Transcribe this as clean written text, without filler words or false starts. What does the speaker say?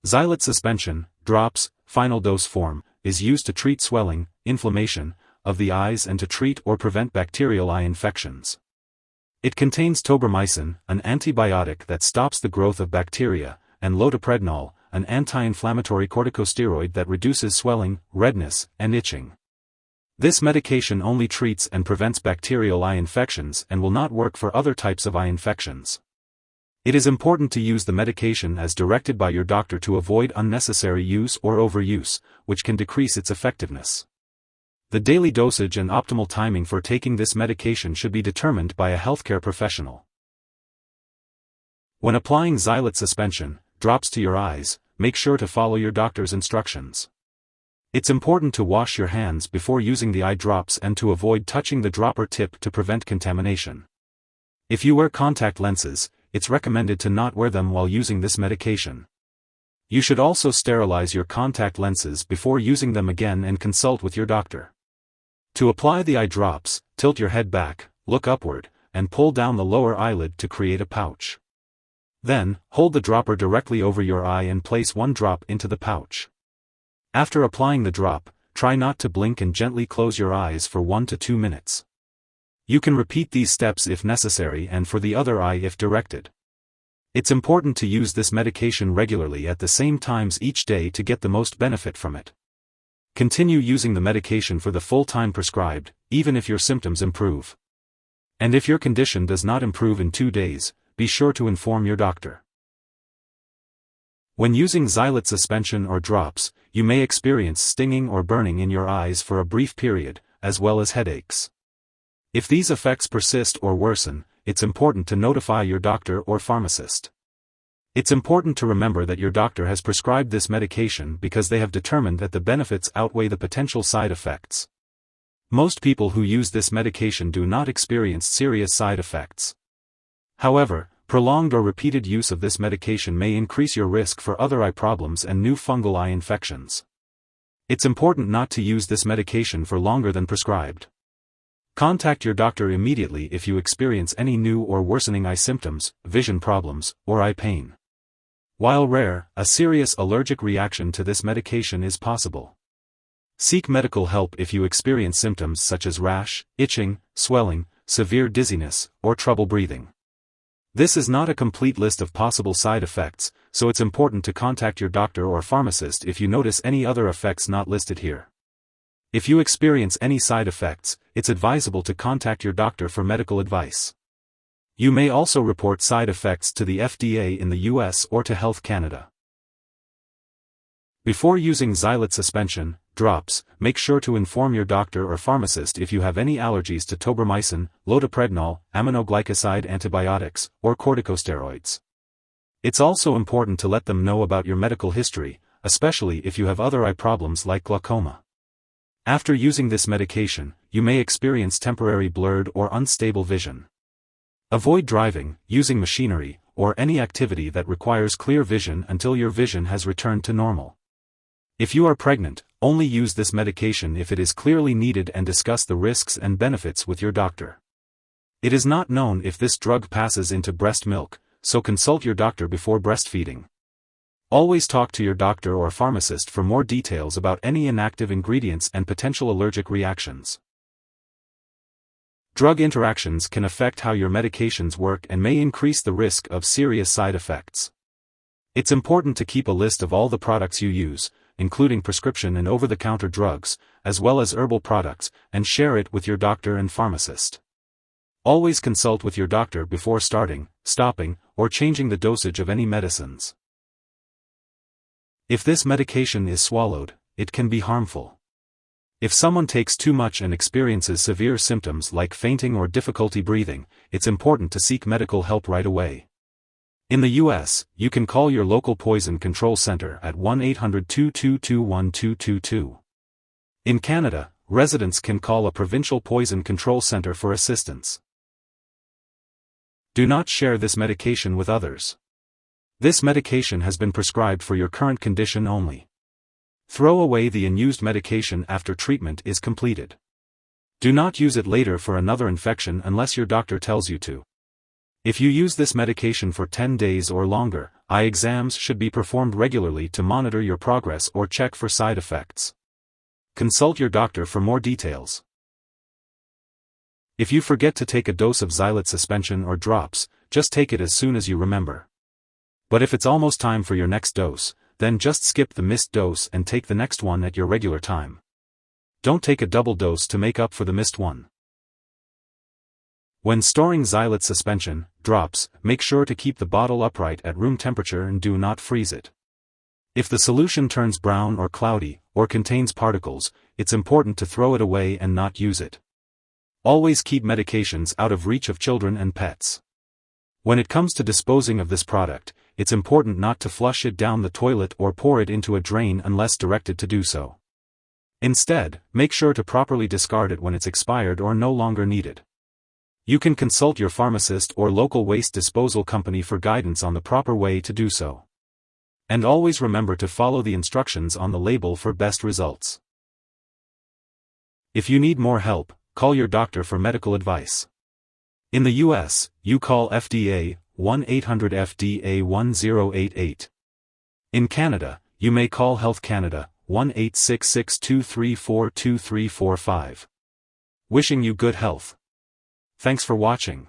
Zylet Suspension, drops, final dose form, is used to treat swelling, inflammation, of the eyes and to treat or prevent bacterial eye infections. It contains tobramycin, an antibiotic that stops the growth of bacteria, and loteprednol, an anti-inflammatory corticosteroid that reduces swelling, redness, and itching. This medication only treats and prevents bacterial eye infections and will not work for other types of eye infections. It is important to use the medication as directed by your doctor to avoid unnecessary use or overuse, which can decrease its effectiveness. The daily dosage and optimal timing for taking this medication should be determined by a healthcare professional. When applying Zylet Suspension, drops to your eyes, make sure to follow your doctor's instructions. It's important to wash your hands before using the eye drops and to avoid touching the dropper tip to prevent contamination. If you wear contact lenses, it's recommended to not wear them while using this medication. You should also sterilize your contact lenses before using them again and consult with your doctor. To apply the eye drops, tilt your head back, look upward, and pull down the lower eyelid to create a pouch. Then, hold the dropper directly over your eye and place one drop into the pouch. After applying the drop, try not to blink and gently close your eyes for 1 to 2 minutes. You can repeat these steps if necessary and for the other eye if directed. It's important to use this medication regularly at the same times each day to get the most benefit from it. Continue using the medication for the full time prescribed, even if your symptoms improve. And if your condition does not improve in 2 days, be sure to inform your doctor. When using Zylet Suspension or drops, you may experience stinging or burning in your eyes for a brief period, as well as headaches. If these effects persist or worsen, it's important to notify your doctor or pharmacist. It's important to remember that your doctor has prescribed this medication because they have determined that the benefits outweigh the potential side effects. Most people who use this medication do not experience serious side effects. However, prolonged or repeated use of this medication may increase your risk for other eye problems and new fungal eye infections. It's important not to use this medication for longer than prescribed. Contact your doctor immediately if you experience any new or worsening eye symptoms, vision problems, or eye pain. While rare, a serious allergic reaction to this medication is possible. Seek medical help if you experience symptoms such as rash, itching, swelling, severe dizziness, or trouble breathing. This is not a complete list of possible side effects, so it's important to contact your doctor or pharmacist if you notice any other effects not listed here. If you experience any side effects, it's advisable to contact your doctor for medical advice. You may also report side effects to the FDA in the US or to Health Canada. Before using Zylet Suspension, drops, make sure to inform your doctor or pharmacist if you have any allergies to tobramycin, loteprednol, aminoglycoside antibiotics, or corticosteroids. It's also important to let them know about your medical history, especially if you have other eye problems like glaucoma. After using this medication, you may experience temporary blurred or unstable vision. Avoid driving, using machinery, or any activity that requires clear vision until your vision has returned to normal. If you are pregnant, only use this medication if it is clearly needed and discuss the risks and benefits with your doctor. It is not known if this drug passes into breast milk, so consult your doctor before breastfeeding. Always talk to your doctor or pharmacist for more details about any inactive ingredients and potential allergic reactions. Drug interactions can affect how your medications work and may increase the risk of serious side effects. It's important to keep a list of all the products you use, including prescription and over-the-counter drugs, as well as herbal products, and share it with your doctor and pharmacist. Always consult with your doctor before starting, stopping, or changing the dosage of any medicines. If this medication is swallowed, it can be harmful. If someone takes too much and experiences severe symptoms like fainting or difficulty breathing, it's important to seek medical help right away. In the US, you can call your local poison control center at 1-800-222-1222. In Canada, residents can call a provincial poison control center for assistance. Do not share this medication with others. This medication has been prescribed for your current condition only. Throw away the unused medication after treatment is completed. Do not use it later for another infection unless your doctor tells you to. If you use this medication for 10 days or longer, Eye exams should be performed regularly to monitor your progress or check for side effects. Consult your doctor for more details. If you forget to take a dose of Zylet suspension or drops, just take it as soon as you remember. But if it's almost time for your next dose, then just skip the missed dose and take the next one at your regular time. Don't take a double dose to make up for the missed one. When storing Zylet suspension, drops, make sure to keep the bottle upright at room temperature and do not freeze it. If the solution turns brown or cloudy, or contains particles, it's important to throw it away and not use it. Always keep medications out of reach of children and pets. When it comes to disposing of this product, it's important not to flush it down the toilet or pour it into a drain unless directed to do so. Instead, make sure to properly discard it when it's expired or no longer needed. You can consult your pharmacist or local waste disposal company for guidance on the proper way to do so. And always remember to follow the instructions on the label for best results. If you need more help, call your doctor for medical advice. In the US, you call FDA, 1-800-FDA-1088. In Canada, you may call Health Canada, 1-866-234-2345. Wishing you good health. Thanks for watching.